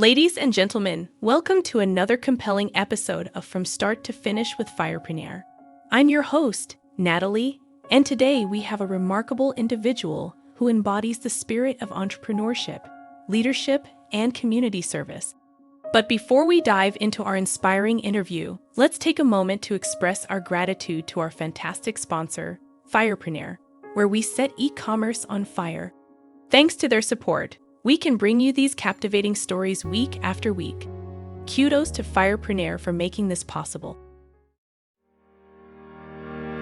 Ladies and gentlemen, welcome to another compelling episode of From Start to Finish with Firepreneur. I'm your host, Natalie, and today we have a remarkable individual who embodies the spirit of entrepreneurship, leadership, and community service. But before we dive into our inspiring interview, let's take a moment to express our gratitude to our fantastic sponsor, Firepreneur, where we set e-commerce on fire. Thanks to their support, we can bring you these captivating stories week after week. Kudos to Firepreneur for making this possible.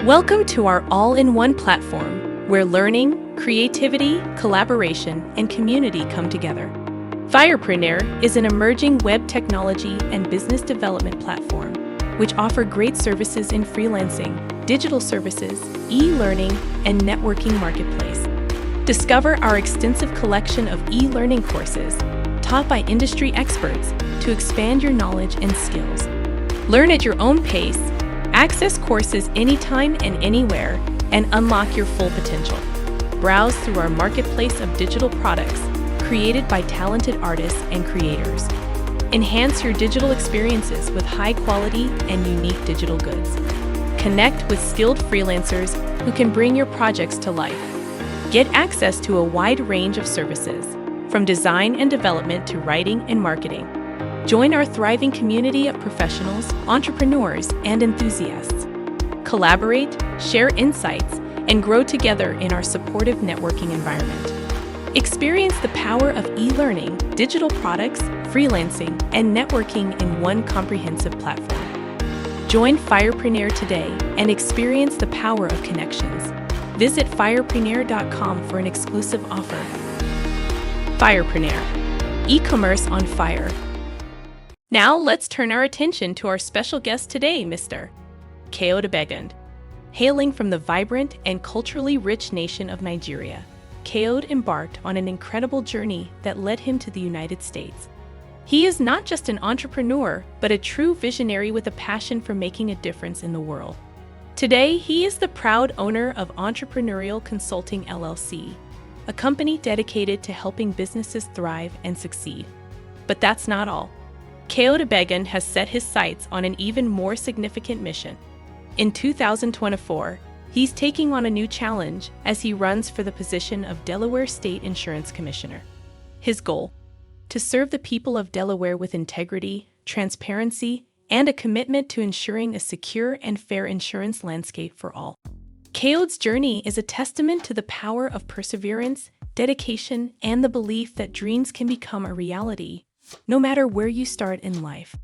Welcome to our all-in-one platform, where learning, creativity, collaboration, and community come together. Firepreneur is an emerging web technology and business development platform, which offer great services in freelancing, digital services, e-learning, and networking marketplace. Discover our extensive collection of e-learning courses taught by industry experts to expand your knowledge and skills. Learn at your own pace, access courses anytime and anywhere, and unlock your full potential. Browse through our marketplace of digital products created by talented artists and creators. Enhance your digital experiences with high-quality and unique digital goods. Connect with skilled freelancers who can bring your projects to life. Get access to a wide range of services, from design and development to writing and marketing. Join our thriving community of professionals, entrepreneurs, and enthusiasts. Collaborate, share insights, and grow together in our supportive networking environment. Experience the power of e-learning, digital products, freelancing, and networking in one comprehensive platform. Join Firepreneur today and experience the power of connections. Visit firepreneur.com for an exclusive offer. Firepreneur, e-commerce on fire. Now let's turn our attention to our special guest today, Mr. Kayode Abegunde. Hailing from the vibrant and culturally rich nation of Nigeria, Kayode embarked on an incredible journey that led him to the United States. He is not just an entrepreneur, but a true visionary with a passion for making a difference in the world. Today, he is the proud owner of Entrepreneurial Consulting LLC, a company dedicated to helping businesses thrive and succeed. But that's not all. Kayode Abegunde has set his sights on an even more significant mission. In 2024, he's taking on a new challenge as he runs for the position of Delaware State Insurance Commissioner. His goal? To serve the people of Delaware with integrity, transparency, and a commitment to ensuring a secure and fair insurance landscape for all. Kayode's journey is a testament to the power of perseverance, dedication, and the belief that dreams can become a reality, no matter where you start in life.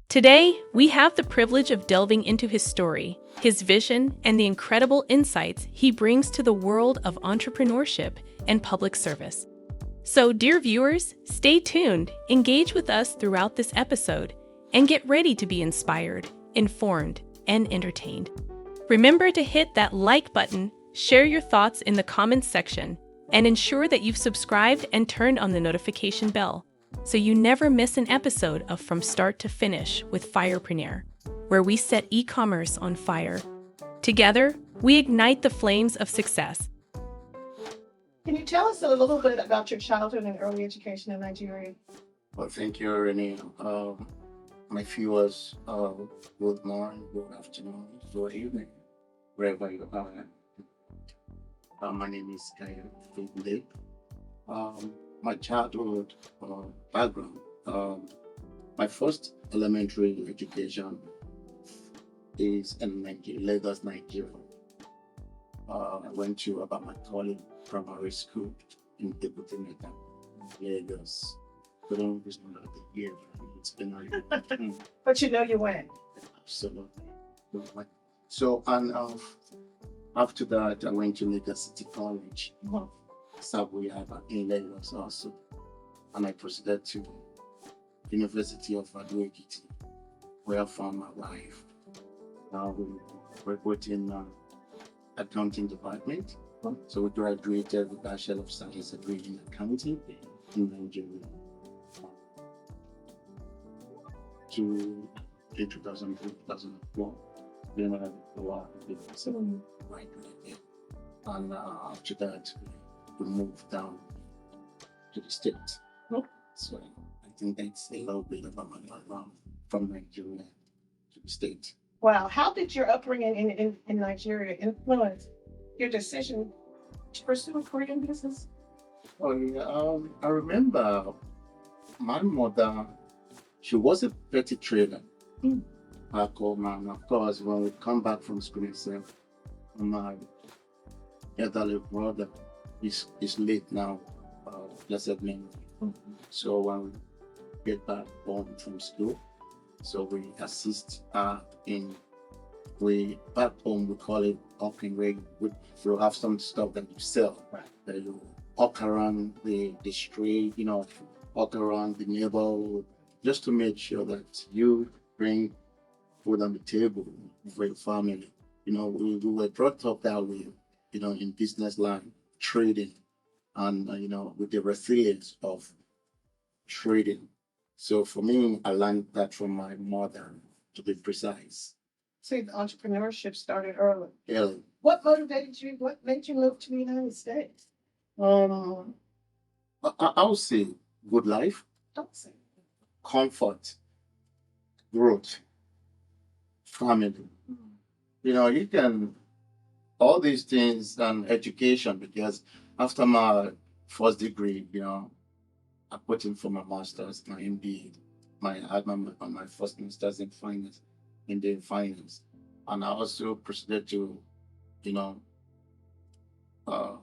Today, we have the privilege of delving into his story, his vision, and the incredible insights he brings to the world of entrepreneurship and public service. So, dear viewers, stay tuned, engage with us throughout this episode, and get ready to be inspired, informed, and entertained. Remember to hit that like button, share your thoughts in the comments section, and ensure that you've subscribed and turned on the notification bell so you never miss an episode of From Start to Finish with Firepreneur, where we set e-commerce on fire. Together, we ignite the flames of success. Can you tell us a little bit about your childhood and early education in Nigeria? Well, thank you, Renee. My viewers, good morning, good afternoon, good evening, wherever you are. My name is Kayode Abegunde. My childhood background, my first elementary education is in Lagos, Nigeria. I went to Abamatoli Primary School in Debutimeta, Lagos. Couldn't remember the year. It's been a But you know you went. Absolutely. So, and after that, I went to Lagos City College, Sabuya in Lagos also. And I proceeded to University of Ado-Ekiti, where I found my wife. Now we worked in accounting department. So we graduated with Bachelor of Science degree in accounting in Nigeria. To 2003, 2004, then I had a lot of business right there. And after that, we moved down to the States. So I think that's a little bit about my background from Nigeria to the States. Wow. How did your upbringing in Nigeria influence your decision to pursue a career in business? Oh, yeah, I remember my mother, she was a petty trader Mm. back home. And of course, when we come back from school itself, my elderly brother is late now, blessed memory. So when we get back home from school, so we assist in we back home we call it hawking, where you have some stuff that you sell, Right. that you hawk around the street, hawk around the neighborhood, just to make sure that you bring food on the table for your family. We were brought up that way, in business line, trading, and with the resilience of trading. So for me, I learned that from my mother, to be precise. See, the entrepreneurship started early. Early. What motivated you? What made you move to the United States? Um, I would say good life, Don't say. comfort, growth, family. You can all these things and education, because after my first degree, I put in for my master's, my MBA. I had my first master's in finance, Indian finance, and I also proceeded to, you know, uh,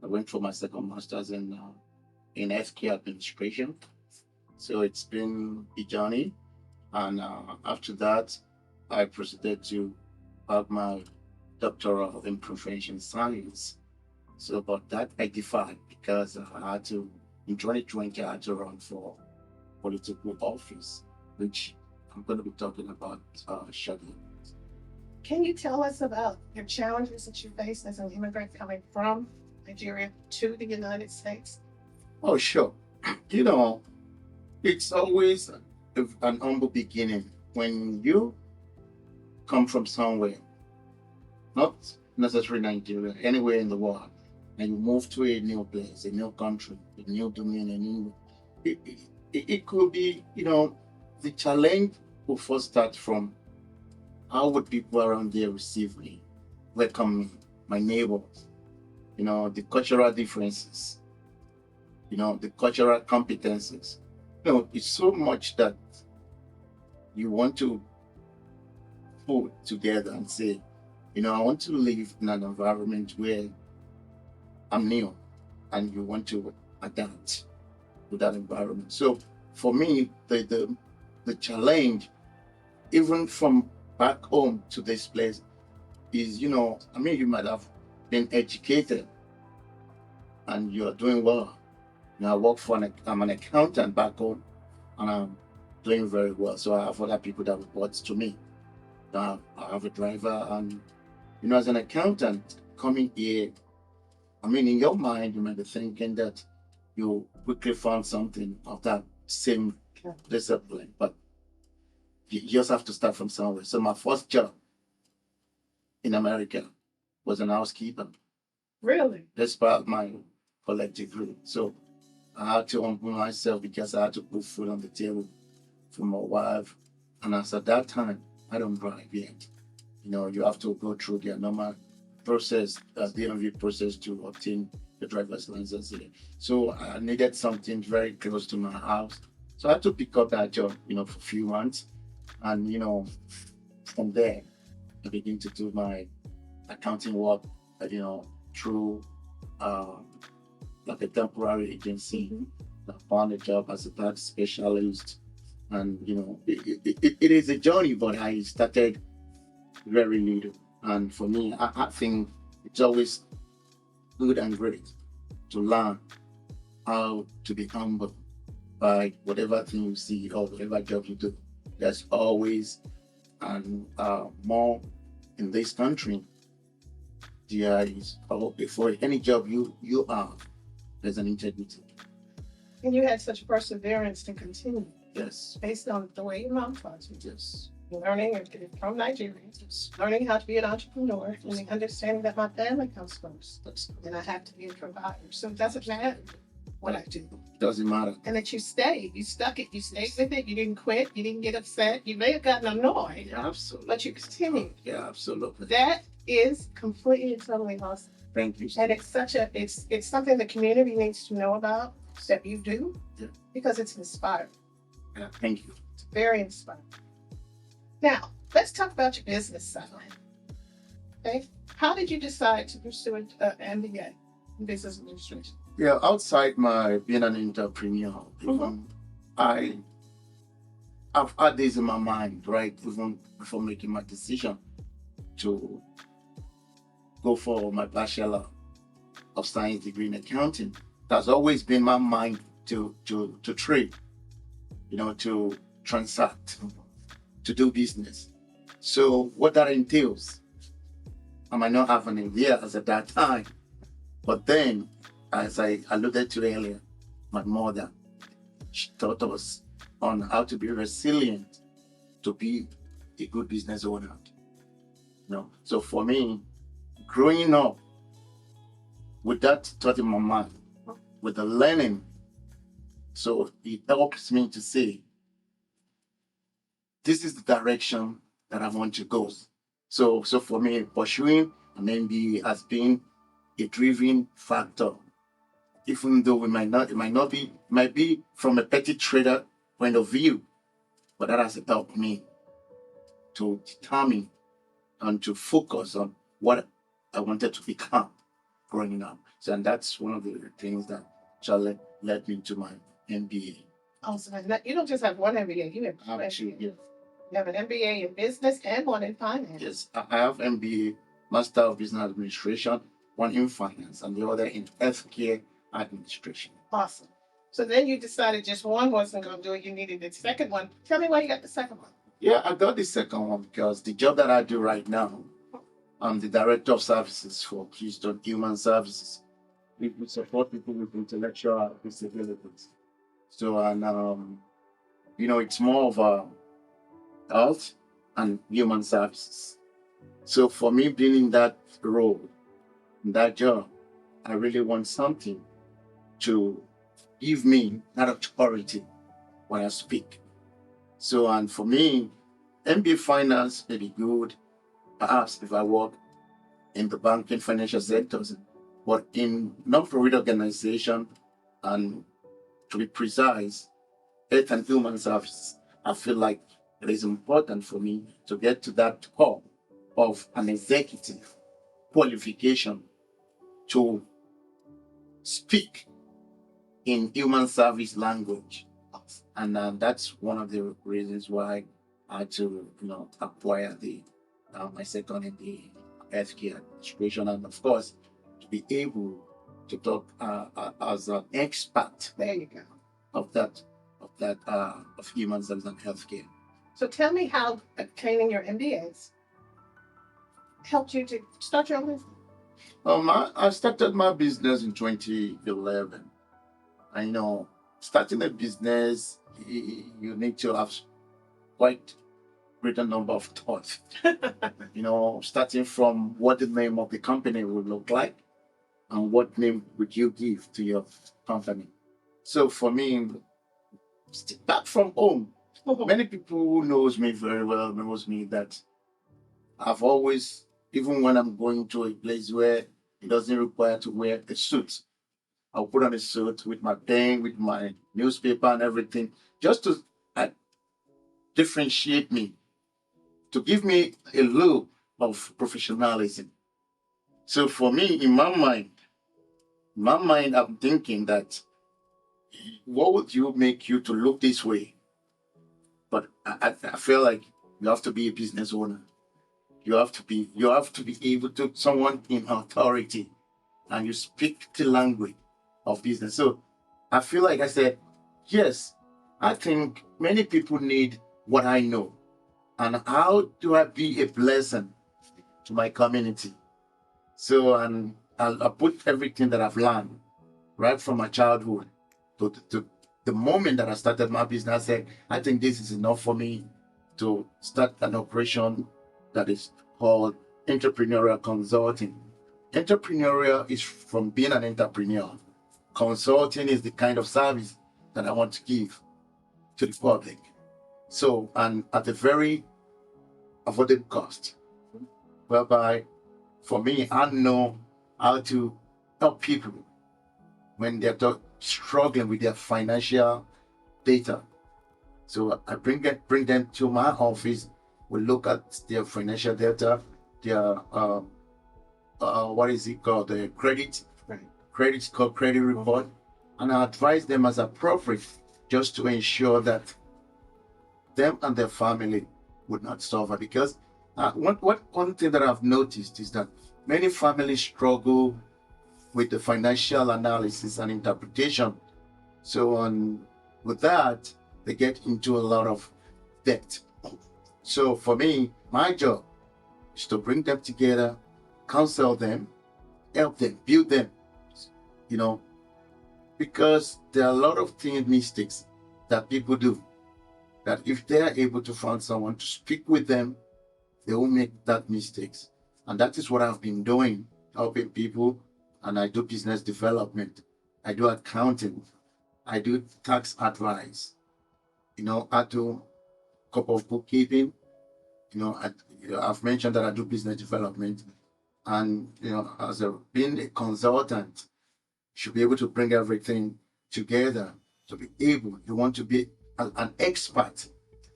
I went for my second master's in healthcare administration. So it's been a journey, and after that, I proceeded to have my doctorate in prevention science. So, but that I deferred because I had to, in 2020, I had to run for political office, which I'm going to be talking about shortly. Can you tell us about your challenges that you faced as an immigrant coming from Nigeria to the United States? Oh, sure. You know, it's always an humble beginning when you come from somewhere, not necessarily Nigeria, anywhere in the world, and you move to a new place, a new country, a new domain, it could be, the challenge will first start from how would people around there receive me, welcome me, my neighbors, the cultural differences, the cultural competences. It's so much that you want to put together and say, I want to live in an environment where I'm new, and you want to adapt to that environment. So for me, the challenge, even from back home to this place, is, you might have been educated and you're doing well. I work I'm an accountant back home, and I'm doing very well. So I have other people that report to me. I have a driver, and as an accountant coming here, in your mind, you might be thinking that you quickly found something of that same discipline, but you just have to start from somewhere. So my first job in America was an housekeeper. Really? Despite my college degree. So I had to humble myself because I had to put food on the table for my wife. And as at that time, I don't drive yet. You have to go through the normal process, DMV process to obtain the driver's license here. So I needed something very close to my house. So I had to pick up that job, for a few months. And, from there, I began to do my accounting work, through like a temporary agency. I found a job as a tax specialist. And, it is a journey, but I started very little. And for me, I think it's always good and great to learn how to be humble by whatever thing you see or whatever job you do. There's always and more in this country. There is, for any job you have, there's an integrity. And you had such perseverance to continue Yes. based on the way your mom taught you. Yes. Learning from Nigeria, learning how to be an entrepreneur, and the understanding that my family comes first, and I have to be a provider. So it doesn't matter what I do. Doesn't matter. And that you stayed. You stuck it. You stayed with it. You didn't quit. You didn't get upset. You may have gotten annoyed, Yeah, absolutely. but you continued. Yeah, absolutely. That is completely and totally awesome. Thank you. And it's something the community needs to know about that you do, Yeah. because it's inspiring. Yeah, thank you. It's very inspiring. Now, let's talk about your business side. Okay. How did you decide to pursue an MBA in business administration? Yeah, outside my being an entrepreneur, even I've had this in my mind, right? Even before making my decision to go for my Bachelor of Science degree in accounting. That's always been my mind to trade, to transact, to do business. So what that entails, I might not have an idea as at that time, but then, as I alluded to earlier, my mother, she taught us on how to be resilient to be a good business owner. So for me, growing up with that thought in my mind, with the learning, so it helps me to say, this is the direction that I want to go. So for me, pursuing an MBA has been a driving factor, even though it might be from a petty trader point of view, but that has helped me to determine and to focus on what I wanted to become growing up. So, and that's one of the things that led me to my MBA. Awesome. And you don't just have one MBA, you have two MBAs. You have an MBA in business and one in finance. Yes, I have MBA, Master of Business Administration, one in finance and the other in healthcare administration. Awesome. So then you decided just one wasn't going to do it. You needed the second one. Tell me why you got the second one. Yeah, I got the second one because the job that I do right now, I'm the Director of Services for Keystone Human Services. We support people with intellectual disabilities. So, and it's more of a health and human services. So for me being in that role, in that job, I really want something to give me that authority when I speak. So, and for me, MBA finance may be good, perhaps if I work in the banking financial sectors, but in non-profit organization, and to be precise, health and human services, I feel like it is important for me to get to that core of an executive qualification to speak in human service language. And that's one of the reasons why I had to, acquire my second in the healthcare administration, and of course, to be able to talk as an expert. There you go. Of human service and healthcare. So tell me how obtaining your MBAs helped you to start your own business. I started my business in 2011. And starting a business, you need to have quite greater number of thoughts. Starting from what the name of the company would look like and what name would you give to your company. So for me, back from home, many people who knows me very well knows me that I've always, even when I'm going to a place where it doesn't require to wear a suit, I'll put on a suit with my pen, with my newspaper and everything, just to differentiate me, to give me a look of professionalism. So for me, in my mind, I'm thinking that what would you make you to look this way? But I feel like you have to be a business owner. You have to be able to someone in authority, and you speak the language of business. So I feel like I said, yes, I think many people need what I know. And how do I be a blessing to my community? So, and I put everything that I've learned right from my childhood to the moment that I started my business. I said, I think this is enough for me to start an operation that is called entrepreneurial consulting. Entrepreneurial is from being an entrepreneur. Consulting is the kind of service that I want to give to the public. So, and at a very affordable cost, whereby for me, I know how to help people when they're struggling with their financial data. So I bring them to my office. We look at their financial data, their what is it called, the credit score, credit report, and I advise them as appropriate, just to ensure that them and their family would not suffer. Because one thing that I've noticed is that many families struggle with the financial analysis and interpretation. So with that, they get into a lot of debt. So for me, my job is to bring them together, counsel them, help them, build them, because there are a lot of mistakes that people do, that if they are able to find someone to speak with them, they will make that mistakes. And that is what I've been doing, helping people. And I do business development, I do accounting, I do tax advice, I do a couple of bookkeeping, I've mentioned that I do business development. And, as being a consultant, you should be able to bring everything together to be able, you want to be an expert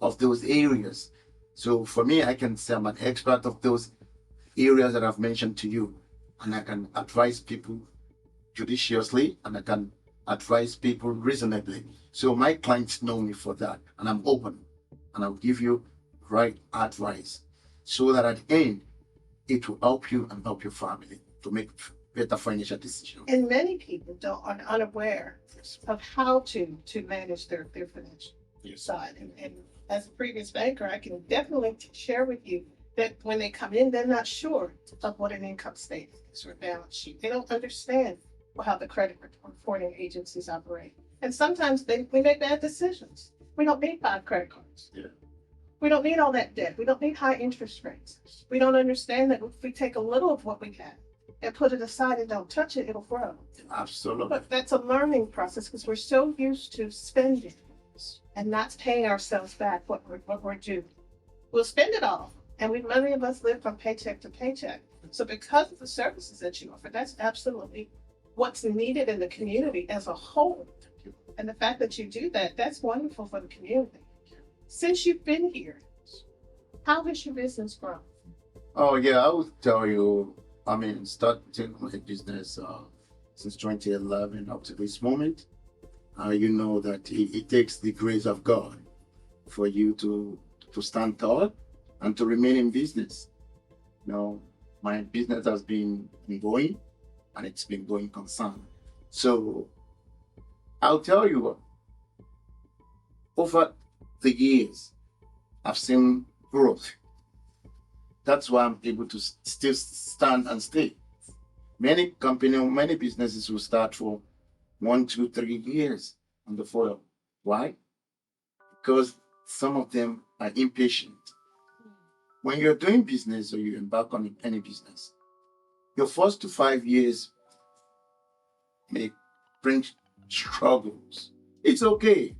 of those areas. So for me, I can say I'm an expert of those areas that I've mentioned to you. And I can advise people judiciously, and I can advise people reasonably. So my clients know me for that, and I'm open, and I'll give you right advice, so that at the end, it will help you and help your family to make better financial decisions. And many people are unaware of how to manage their financial side. And as a previous banker, I can definitely share with you that when they come in, they're not sure of what an income statement is or a balance sheet. They don't understand how the credit reporting agencies operate. And sometimes we make bad decisions. We don't need 5 credit cards. Yeah. We don't need all that debt. We don't need high interest rates. We don't understand that if we take a little of what we have and put it aside and don't touch it, it'll grow. Absolutely. But that's a learning process, because we're so used to spending and not paying ourselves back what we're due. We'll spend it all. And many of us live from paycheck to paycheck. So because of the services that you offer, that's absolutely what's needed in the community as a whole. And the fact that you do that, that's wonderful for the community. Since you've been here, how has your business grown? Oh yeah, I would tell you, starting my business since 2011 up to this moment, you know that it takes the grace of God for you to stand tall and to remain in business. My business has been going, and it's been going concern. So I'll tell you, over the years, I've seen growth. That's why I'm able to still stand and stay. Many businesses will start for 1, 2, 3 years on the follow. Why? Because some of them are impatient. When you're doing business or you embark on any business, your first to 5 years may bring struggles. It's okay.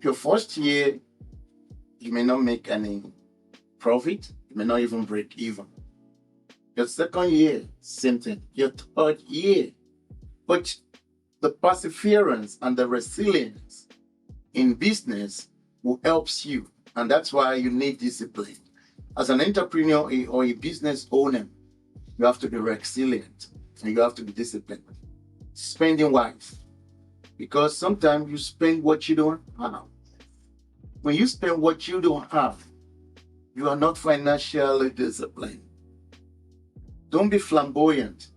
Your first year, you may not make any profit. You may not even break even. Your second year, same thing. Your third year. But the perseverance and the resilience in business will help you. And that's why you need discipline. As an entrepreneur or a business owner, you have to be resilient and you have to be disciplined. Spending wise. Because sometimes you spend what you don't have. When you spend what you don't have, you are not financially disciplined. Don't be flamboyant.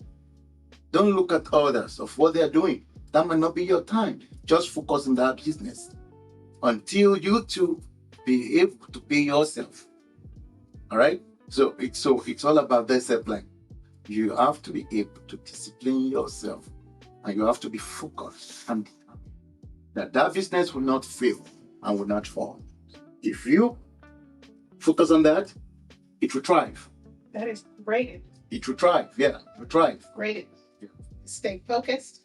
Don't look at others of what they are doing. That might not be your time. Just focus on that business until you too be able to pay yourself. All right? So it's all about discipline. You have to be able to discipline yourself, and you have to be focused, and that business will not fail and will not fall. If you focus on that, it will thrive. That is great. It will thrive. Yeah, it will thrive. Great. Yeah. Stay focused,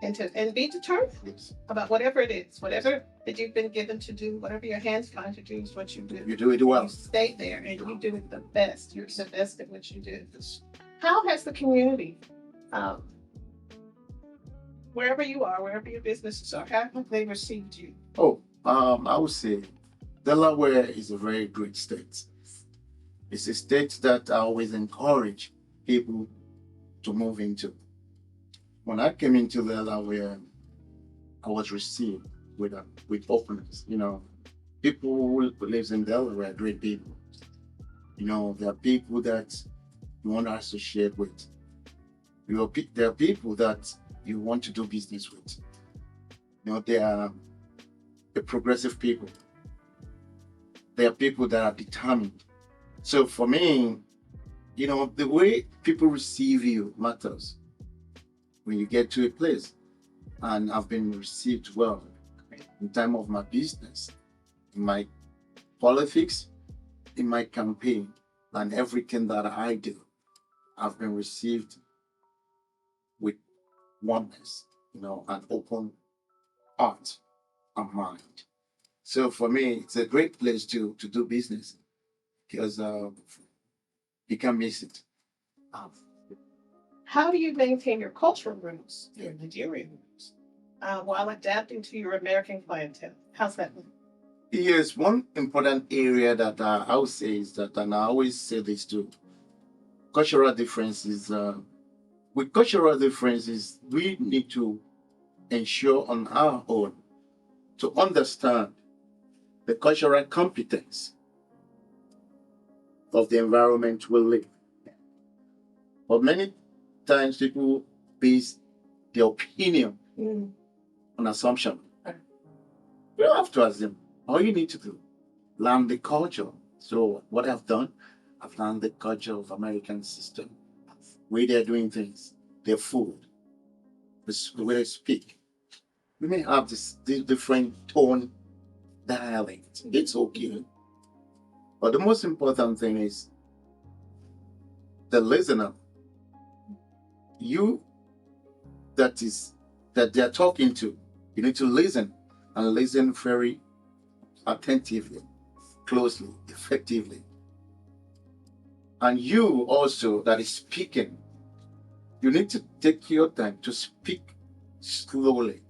and be determined Yes. about whatever it is, whatever that you've been given to do, whatever your hands find to do is what you do. You do it well. You stay there and you do it the best. You're the best at what you do. Yes. How has the community, um, wherever you are, wherever your businesses are, how have they received you? Oh, I would say Delaware is a very great state. It's a state that I always encourage people to move into. When I came into Delaware, I was received with openness. People who live in Delaware are great people. There are people that you want to associate with. There are people that you want to do business with. They are the progressive people. They are people that are determined. So for me, the way people receive you matters when you get to a place. And I've been received well in time of my business, in my politics, in my campaign, and everything that I do. I've been received with oneness, an open heart and mind. So for me, it's a great place to do business because you can't miss it. How do you maintain your cultural roots, your Nigerian roots, while adapting to your American clientele? How's that? Yes, one important area that I would say is that, and I always say this too, cultural differences. With cultural differences, we need to ensure on our own to understand the cultural competence of the environment we live. But many times people base their opinion on assumption. You don't have to assume. All you need to do, learn the culture. So what I've done, I've learned the culture of American system, way they're doing things, their food, the way they speak. We may have this different tone, dialect. It's okay. But the most important thing is the listener. You that they're talking to, you need to listen and listen very attentively, closely, effectively. And you also that is speaking, you need to take your time to speak slowly.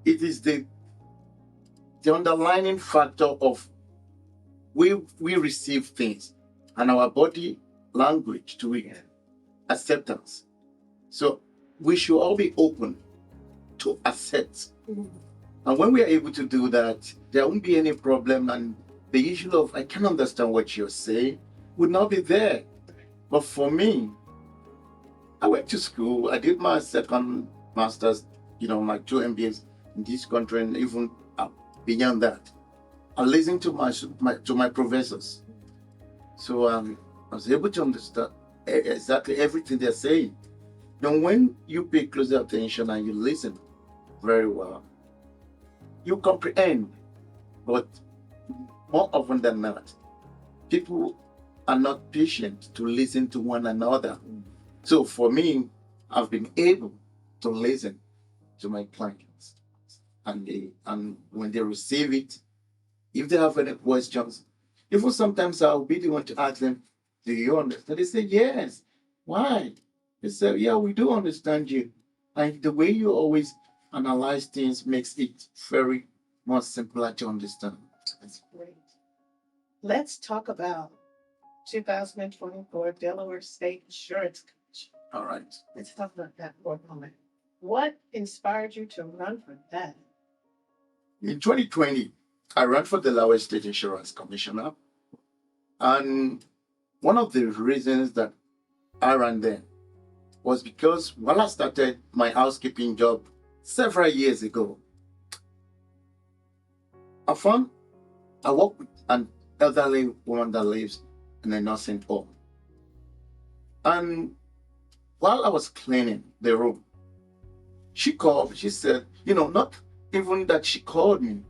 It is the underlying factor of we receive things and our body language to it, acceptance. So we should all be open to accept. And when we are able to do that, there won't be any problem, and the issue of I can't understand what you're saying would not be there. But for me, I went to school, I did my second master's, my 2 MBAs in this country, and even beyond that. I listened to my professors. So I was able to understand exactly everything they're saying. Then when you pay close attention and you listen very well, you comprehend. But more often than not, people are not patient to listen to one another. So for me, I've been able to listen to my clients, and when they receive it, if they have any questions, even sometimes I'll be the one to ask them, "Do you understand?" They say, "Yes." Why? They say, "Yeah, we do understand you." And the way you always analyze things makes it very much simpler to understand. That's great. Let's talk about 2024 Delaware State Insurance Commission. All right. Let's talk about that for a moment. What inspired you to run for that? In 2020, I ran for the Delaware State Insurance Commissioner. And one of the reasons that I ran there was because when I started my housekeeping job several years ago, I worked with an elderly woman that lives in a nursing home. And while I was cleaning the room, she called, she said, not even that she called me.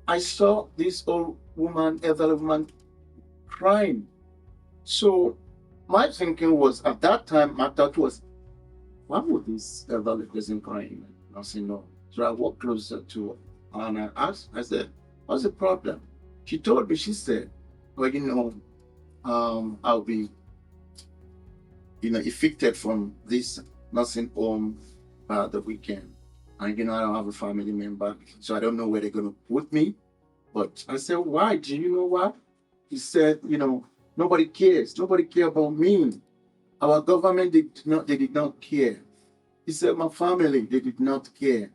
I saw this old woman, elderly woman, crying. So my thinking was, at that time, my thought was, why would this elderly person crying? And I said, no. So I walked closer to her and I asked, I said, what's the problem? She told me, she said, well, I'll be, evicted from this nursing home the weekend. And, I don't have a family member, so I don't know where they're going to put me. But I said, why? Do you know why? He said, nobody cares. Nobody cares about me. Our government they did not care. He said, my family, they did not care.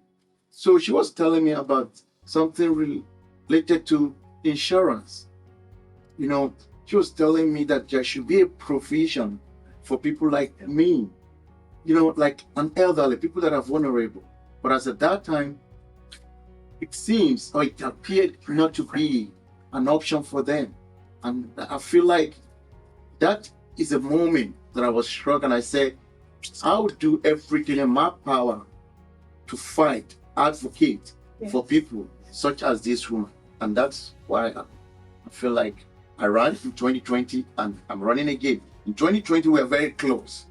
So she was telling me about something related to insurance. She was telling me that there should be a provision for people like me, like an elderly, people that are vulnerable. But as at that time, it seems, or it appeared not to be an option for them. And I feel like that is a moment that I was struck and I said, I would do everything in my power to fight, advocate for people such as this woman. And that's why I feel like I ran in 2020 and I'm running again. In 2020, we are very close.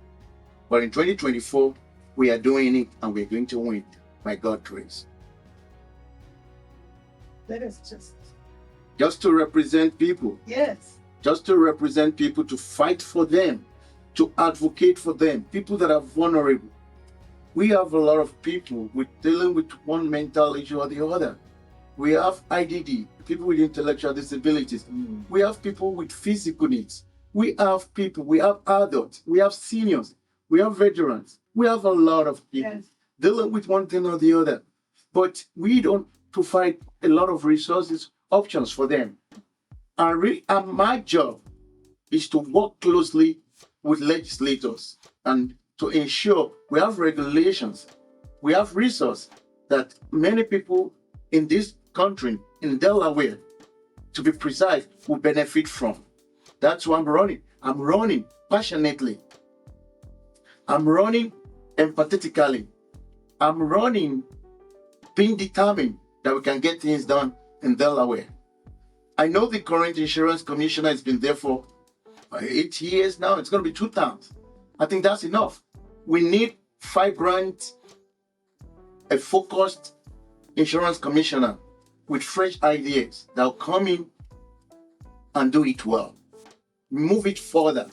But in 2024, we are doing it and we're going to win by God's grace. That is just to represent people. Yes. Just to represent people, to fight for them, to advocate for them, people that are vulnerable. We have a lot of people dealing with one mental issue or the other. We have IDD, people with intellectual disabilities. We have people with physical needs. We have adults, we have seniors, we have veterans. We have a lot of people dealing with one thing or the other. But we don't provide a lot of resources, options for them. And my job is to work closely with legislators and to ensure we have regulations, we have resources that many people in this country, in Delaware, to be precise, will benefit from. That's why I'm running. I'm running passionately. I'm running empathetically. I'm running being determined that we can get things done in Delaware. I know the current insurance commissioner has been there for 8 years now. It's going to be 2 terms. I think that's enough. We need vibrant, a focused insurance commissioner with fresh ideas that will come in and do it well. Move it further.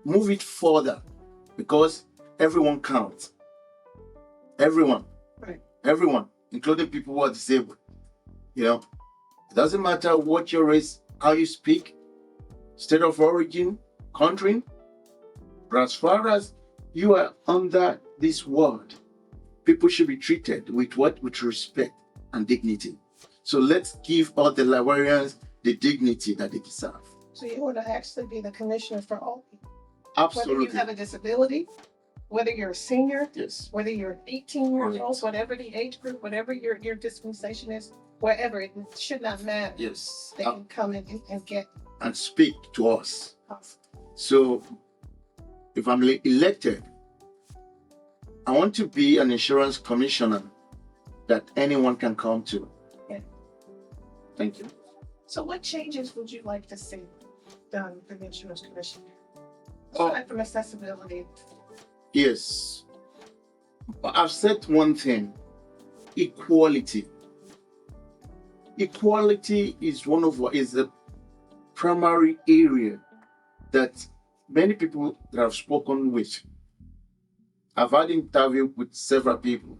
Move it further because everyone counts. Everyone. Right. Everyone, including people who are disabled. It doesn't matter what your race, how you speak, state of origin, country, but as far as you are under this world, people should be treated with respect and dignity. So let's give all the Delawarians the dignity that they deserve. So you want to actually be the commissioner for all people. Absolutely. Whether you have a disability, whether you're a senior, yes, whether you're 18 years old, whatever the age group, whatever your dispensation is, wherever, it should not matter. Yes. They can come in and get and speak to us. us. So if I'm elected, I want to be an insurance commissioner that anyone can come to. Yeah. Thank you. So what changes would you like to see done for the insurance commission? Oh. Aside from accessibility. Yes. I've said one thing, equality. Equality is the primary area that many people that I've spoken with, I've had interview with several people.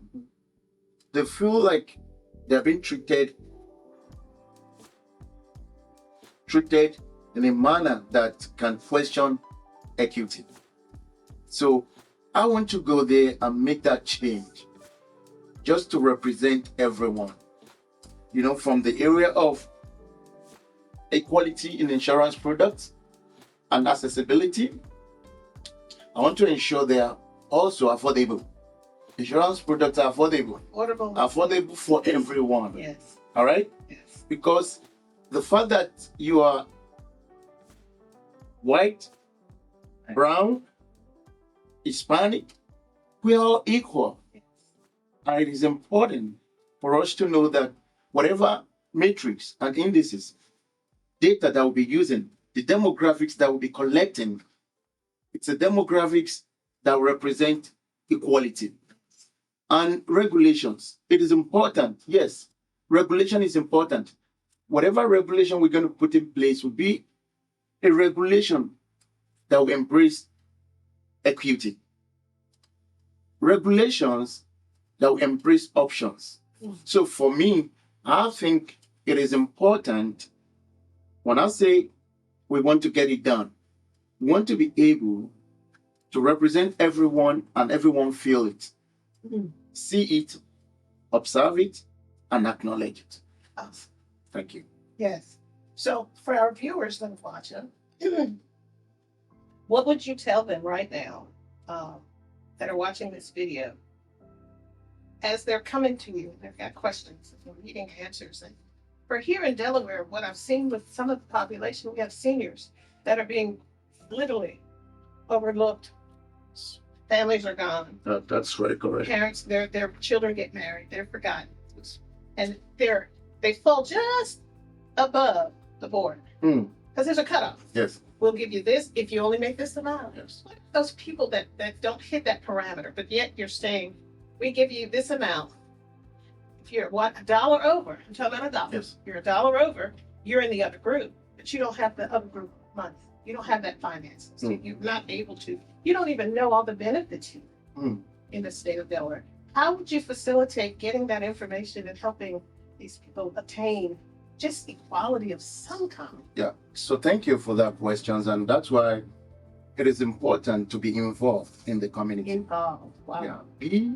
They feel like they're being treated in a manner that can question equity. So I want to go there and make that change, just to represent everyone. From the area of equality in insurance products and accessibility, I want to ensure they are also affordable. Insurance products are affordable. Affordable for everyone. Yes. All right? Yes. Because the fact that you are white, brown, Hispanic, we are all equal. Yes. And it is important for us to know that whatever matrix and indices, data that we'll be using, the demographics that we'll be collecting, it's a demographics that will represent equality. And regulations, it is important. Yes, regulation is important. Whatever regulation we're going to put in place will be a regulation that will embrace equity. Regulations that will embrace options. So for me, I think it is important when I say we want to get it done, we want to be able to represent everyone and everyone feel it, see it, observe it, and acknowledge it. Awesome. Thank you. Yes. So for our viewers that are watching, what would you tell them right now that are watching this video as they're coming to you? They've got questions, they're needing answers. And for here in Delaware, what I've seen with some of the population, we have seniors that are being literally overlooked. Families are gone. That's very correct. Parents, their children get married, they're forgotten, and they fall just above the border because there's a cutoff. Yes. We'll give you this if you only make this amount. Yes. What are those people that don't hit that parameter, but yet you're saying we give you this amount. If you're $1 over, I'm talking about $1. Yes. You're $1 over, you're in the other group, but you don't have the other group money. You don't have that finances. So you're not able to. You don't even know all the benefits in the state of Delaware. How would you facilitate getting that information and helping these people attain just equality of some kind? Yeah. So thank you for that questions, and that's why it is important to be involved in the community. Involved. Wow. Yeah. Be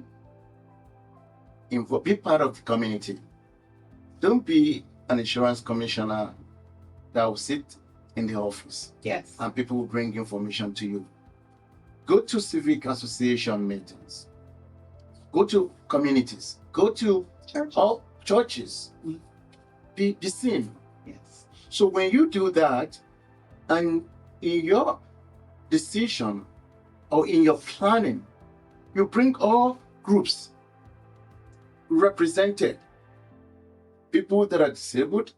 involved. Be part of the community. Don't be an insurance commissioner that will sit in the office Yes. and people will bring information to you. Go to civic association meetings. Go to communities. Go to all churches. Be seen. Yes. So when you do that, and in your decision or in your planning, you bring all groups represented. People that are disabled,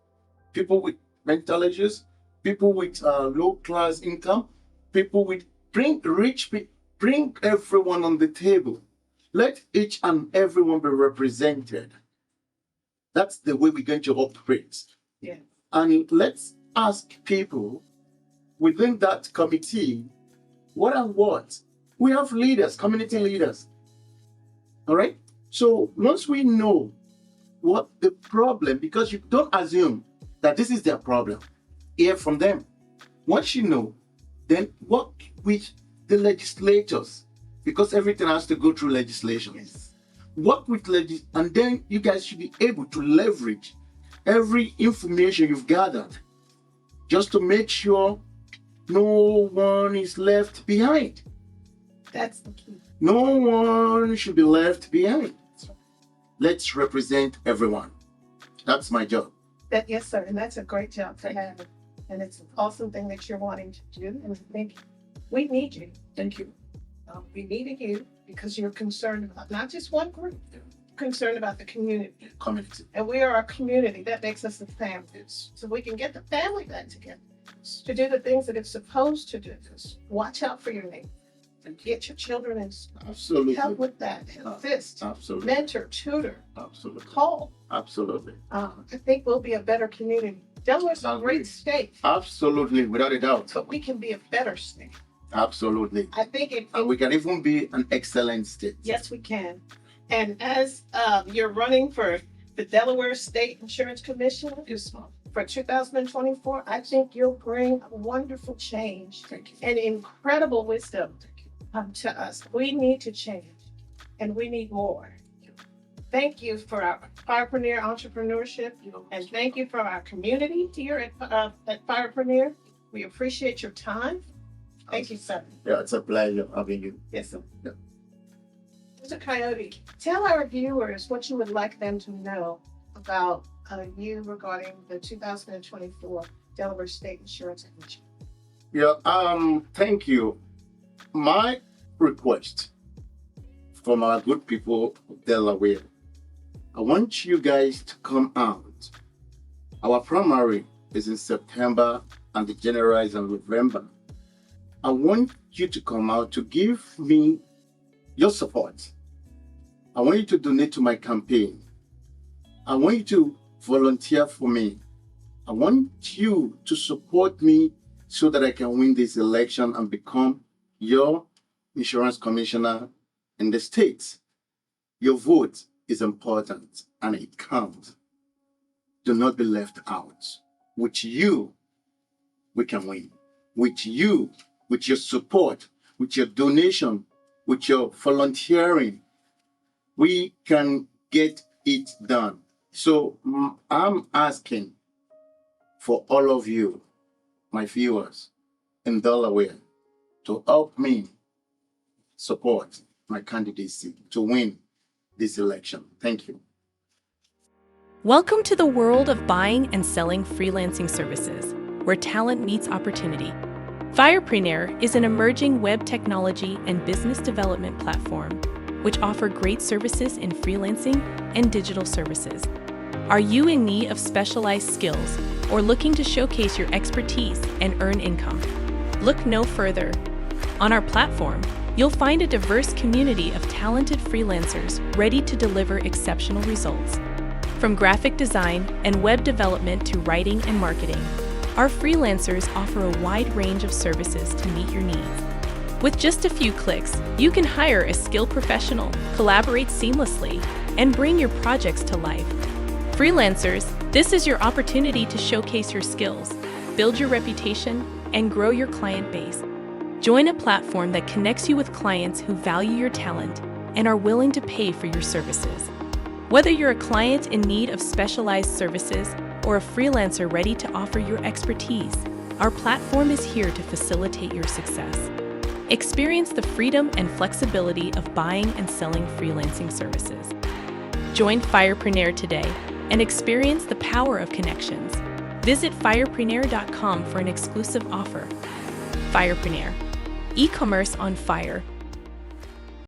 people with mental issues, people with low class income, people with bring everyone on the table. Let each and everyone be represented. That's the way we're going to operate. Yeah. And let's ask people within that committee, what and what? We have leaders, community leaders. All right? So once we know what the problem, because you don't assume that this is their problem, hear from them. Once you know, then work with the legislators, because everything has to go through legislation. Yes. Work with and then you guys should be able to leverage every information you've gathered just to make sure no one is left behind. That's the key. No one should be left behind. Let's represent everyone. That's my job. Yes, sir. And that's a great job to have. And it's an awesome thing that you're wanting to do. And I think we need you. Thank you. We needed you because you're concerned about not just one group, you're concerned about the community. Community. And we are a community. That makes us a family. So we can get the family back together to do the things that it's supposed to do. Just watch out for your neighbor and get your children in school. Absolutely. Help with that. Assist. Absolutely. Mentor, tutor, Absolutely. call. Absolutely. I think we'll be a better community. Delaware's a great state, Absolutely, without a doubt. but we can be a better state. Absolutely. I think And we can even be an excellent state. yes, we can. And as you're running for the Delaware State Insurance Commissioner for 2024, I think you'll bring a wonderful change Thank you. and incredible wisdom to us. We need to change, and we need more. Thank you for our Firepreneur entrepreneurship, and thank you for our community here at Firepreneur. We appreciate your time. Thank you, sir. Yeah, it's a pleasure having you. Yes, sir. Yeah. Mr. Kayode, tell our viewers what you would like them to know about you regarding the 2024 Delaware State Insurance Commission. Yeah, thank you. My request from our good people of Delaware, I want you guys to come out. Our primary is in September and the general is in November. I want you to come out to give me your support. I want you to donate to my campaign. I want you to volunteer for me. I want you to support me so that I can win this election and become your insurance commissioner in the state. Your vote is important and it counts. Do not be left out. With you, we can win. With you, with your support, with your donation, with your volunteering, we can get it done. So I'm asking for all of you, my viewers in Delaware, to help me support my candidacy to win this election. Thank you. Welcome to the world of buying and selling freelancing services, where talent meets opportunity. Firepreneur is an emerging web technology and business development platform which offer great services in freelancing and digital services. Are you in need of specialized skills or looking to showcase your expertise and earn income? Look no further. On our platform, you'll find a diverse community of talented freelancers ready to deliver exceptional results. From graphic design and web development to writing and marketing, our freelancers offer a wide range of services to meet your needs. With just a few clicks, you can hire a skilled professional, collaborate seamlessly, and bring your projects to life. Freelancers, this is your opportunity to showcase your skills, build your reputation, and grow your client base. Join a platform that connects you with clients who value your talent and are willing to pay for your services. Whether you're a client in need of specialized services or a freelancer ready to offer your expertise, our platform is here to facilitate your success. Experience the freedom and flexibility of buying and selling freelancing services. Join Firepreneur today and experience the power of connections. Visit firepreneur.com for an exclusive offer. Firepreneur, e-commerce on fire.